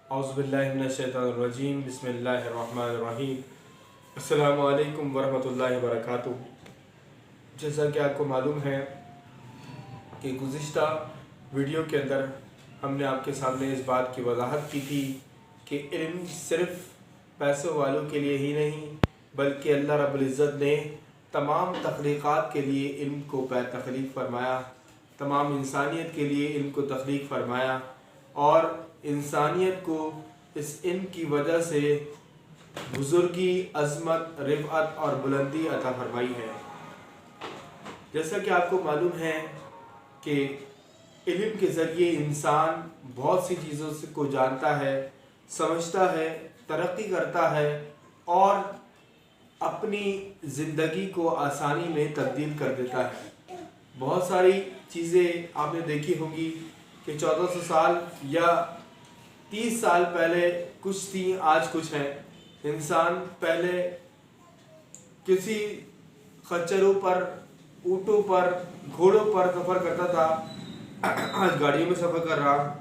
اعوذ باللہ من الشیطان الرجیم بسم اللہ الرحمن الرحیم السلام علیکم ورحمۃ اللہ وبرکاتہ۔ جیسا کہ آپ کو معلوم ہے کہ گزشتہ ویڈیو کے اندر ہم نے آپ کے سامنے اس بات کی وضاحت کی تھی کہ علم صرف پیسوں والوں کے لیے ہی نہیں بلکہ اللہ رب العزت نے تمام تخلیقات کے لیے علم کو تخلیق فرمایا، تمام انسانیت کے لیے علم کو تخلیق فرمایا اور انسانیت کو اس علم کی وجہ سے بزرگی، عظمت، رفعت اور بلندی عطا فرمائی ہے۔ جیسا کہ آپ کو معلوم ہے کہ علم کے ذریعے انسان بہت سی چیزوں کو جانتا ہے، سمجھتا ہے، ترقی کرتا ہے اور اپنی زندگی کو آسانی میں تبدیل کر دیتا ہے۔ بہت ساری چیزیں آپ نے دیکھی ہوں گی کہ 1400 سال یا 30 سال پہلے کچھ تھیں، آج کچھ ہیں۔ انسان پہلے کسی خچروں پر، اونٹوں پر، گھوڑوں پر سفر کرتا تھا، آج گاڑیوں میں سفر کر رہا۔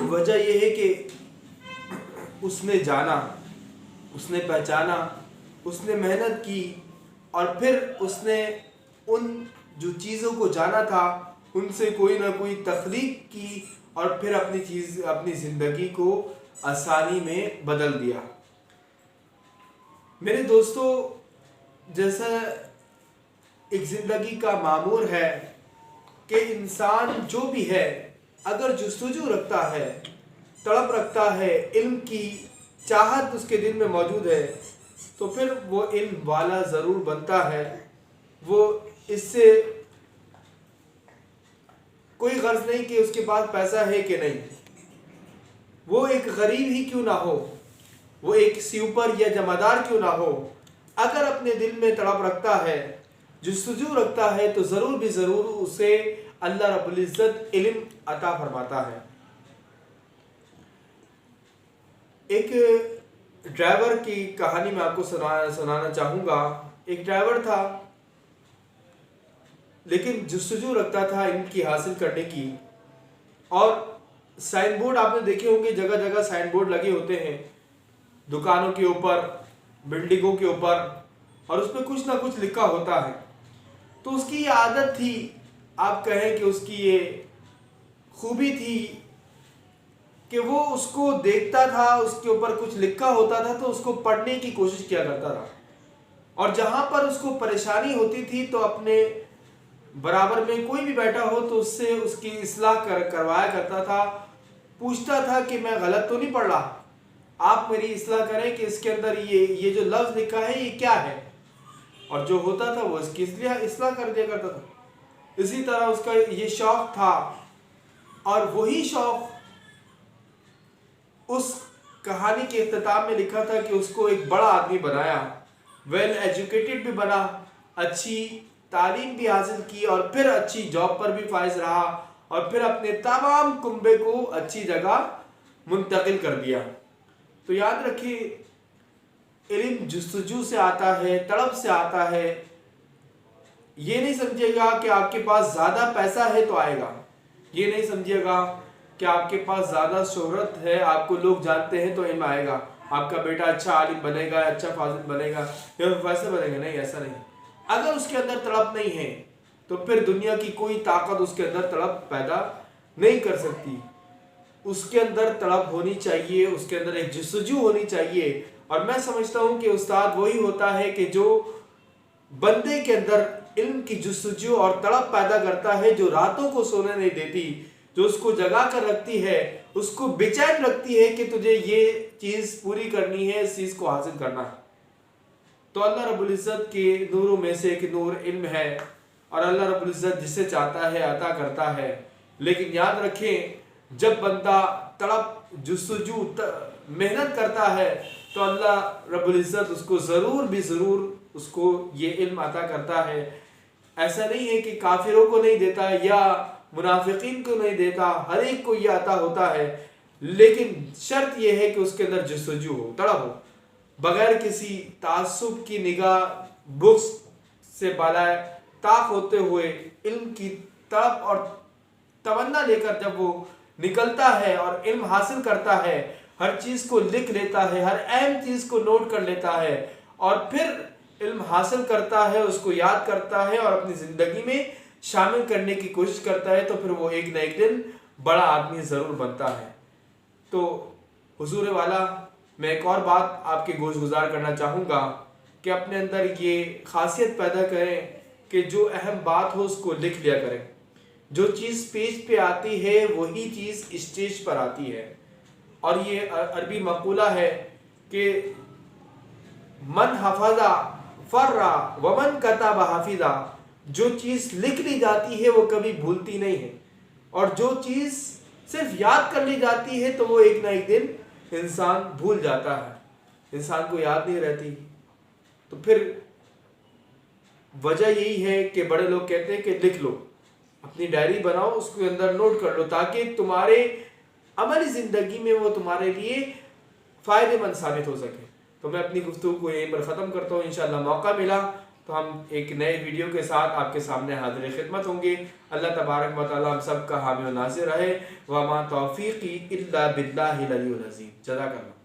وجہ یہ ہے کہ اس نے جانا، اس نے پہچانا، اس نے محنت کی اور پھر اس نے ان جو چیزوں کو جانا تھا ان سے کوئی نہ کوئی تخلیق کی اور پھر اپنی زندگی کو آسانی میں بدل دیا۔ میرے دوستو، جیسا ایک زندگی کا معمول ہے کہ انسان جو بھی ہے اگر جستجو رکھتا ہے، طلب رکھتا ہے، علم کی چاہت اس کے دل میں موجود ہے تو پھر وہ علم والا ضرور بنتا ہے۔ وہ اس سے کوئی غرض نہیں کہ اس کے پاس پیسہ ہے کہ نہیں، وہ ایک غریب ہی کیوں نہ ہو، وہ ایک سیوپر یا جمعدار کیوں نہ ہو، اگر اپنے دل میں طلب رکھتا ہے، جستجو رکھتا ہے تو ضرور بھی ضرور اسے اللہ رب العزت علم عطا فرماتا ہے۔ ایک ڈرائیور کی کہانی میں آپ کو سنانا چاہوں گا۔ ایک ڈرائیور تھا لیکن جستجو رکھتا تھا علم کی حاصل کرنے کی، اور سائن بورڈ آپ نے دیکھے ہوں گے، جگہ جگہ سائن بورڈ لگے ہوتے ہیں، دکانوں کے اوپر، بلڈنگوں کے اوپر، اور اس پہ کچھ نہ کچھ لکھا ہوتا ہے۔ تو اس کی یہ عادت تھی، آپ کہیں کہ اس کی یہ خوبی تھی کہ وہ اس کو دیکھتا تھا، اس کے اوپر کچھ لکھا ہوتا تھا تو اس کو پڑھنے کی کوشش کیا کرتا تھا، اور جہاں پر اس کو پریشانی ہوتی تھی تو اپنے برابر میں کوئی بھی بیٹھا ہو تو اس سے اس کی اصلاح کروایا کرتا تھا، پوچھتا تھا کہ میں غلط تو نہیں پڑھ رہا، آپ میری اصلاح کریں کہ اس کے اندر یہ جو لفظ لکھا ہے یہ کیا ہے، اور جو ہوتا تھا وہ اس کی اصلاح کر دیا کرتا تھا۔ اسی طرح اس کا یہ شوق تھا، اور وہی شوق اس کہانی کے اختتام میں لکھا تھا کہ اس کو ایک بڑا آدمی بنایا، ویل ایجوکیٹڈ بھی بنا، اچھی تعلیم بھی حاصل کی، اور پھر اچھی جاب پر بھی فائز رہا، اور پھر اپنے تمام کنبے کو اچھی جگہ منتقل کر دیا۔ تو یاد رکھیے، علم جستجو سے آتا ہے، طلب سے آتا ہے۔ یہ نہیں سمجھے گا کہ آپ کے پاس زیادہ پیسہ ہے تو آئے گا، یہ نہیں سمجھے گا کہ آپ کے پاس زیادہ شہرت ہے، آپ کو لوگ جانتے ہیں تو علم آئے گا، آپ کا بیٹا اچھا عالم بنے گا، اچھا فاضل بنے گا یا ویسے بنے گا۔ نہیں، ایسا نہیں۔ اگر اس کے اندر طلب نہیں ہے تو پھر دنیا کی کوئی طاقت اس کے اندر طلب پیدا نہیں کر سکتی۔ اس کے اندر طلب ہونی چاہیے، اس کے اندر ایک جستجو ہونی چاہیے، اور میں سمجھتا ہوں کہ استاد وہی ہوتا ہے کہ جو بندے کے اندر علم کی جستجو اور طلب پیدا کرتا ہے، جو راتوں کو سونے نہیں دیتی، جو اس کو جگا کر رکھتی ہے، اس کو بے چین رکھتی ہے کہ تجھے یہ چیز پوری کرنی ہے، اس چیز کو حاصل کرنا ہے۔ تو اللہ رب العزت کے نوروں میں سے ایک نور علم ہے، اور اللہ رب العزت جسے چاہتا ہے عطا کرتا ہے۔ لیکن یاد رکھیں، جب بندہ طلب، جستجو، محنت کرتا ہے تو اللہ رب العزت اس کو ضرور بھی ضرور اس کو یہ علم عطا کرتا ہے۔ ایسا نہیں ہے کہ کافروں کو نہیں دیتا یا منافقین کو نہیں دیتا، ہر ایک کو یہ عطا ہوتا ہے، لیکن شرط یہ ہے کہ اس کے اندر جستجو ہو، طلب ہو، بغیر کسی تعصب کی نگاہ، بغض سے بالائے طاق ہوتے ہوئے علم کی طلب اور تمنا لے کر جب وہ نکلتا ہے اور علم حاصل کرتا ہے، ہر چیز کو لکھ لیتا ہے، ہر اہم چیز کو نوٹ کر لیتا ہے اور پھر علم حاصل کرتا ہے، اس کو یاد کرتا ہے اور اپنی زندگی میں شامل کرنے کی کوشش کرتا ہے، تو پھر وہ ایک نہ ایک دن بڑا آدمی ضرور بنتا ہے۔ تو حضور والا، میں ایک اور بات آپ کے گوش گزار کرنا چاہوں گا کہ اپنے اندر یہ خاصیت پیدا کریں کہ جو اہم بات ہو اس کو لکھ لیا کریں۔ جو چیز پیج پہ آتی ہے وہی چیز اسٹیج پر آتی ہے، اور یہ عربی مقولہ ہے کہ من حفظہ فرّ ومن کتب حفظہ، جو چیز لکھ لی جاتی ہے وہ کبھی بھولتی نہیں ہے، اور جو چیز صرف یاد کر لی جاتی ہے تو وہ ایک نہ ایک دن انسان بھول جاتا ہے، انسان کو یاد نہیں رہتی۔ تو پھر وجہ یہی ہے کہ بڑے لوگ کہتے ہیں کہ لکھ لو، اپنی ڈائری بناؤ، اس کے اندر نوٹ کر لو، تاکہ تمہارے عملی زندگی میں وہ تمہارے لیے فائدے مند ثابت ہو سکے۔ تو میں اپنی گفتگو کو یہیں پر ختم کرتا ہوں، انشاءاللہ موقع ملا تو ہم ایک نئے ویڈیو کے ساتھ آپ کے سامنے حاضر خدمت ہوں گے۔ اللہ تبارک و تعالی ہم سب کا حامی و ناصر رہے۔ وما توفیقی الا باللہ العلی العظیم۔ جزاک اللہ۔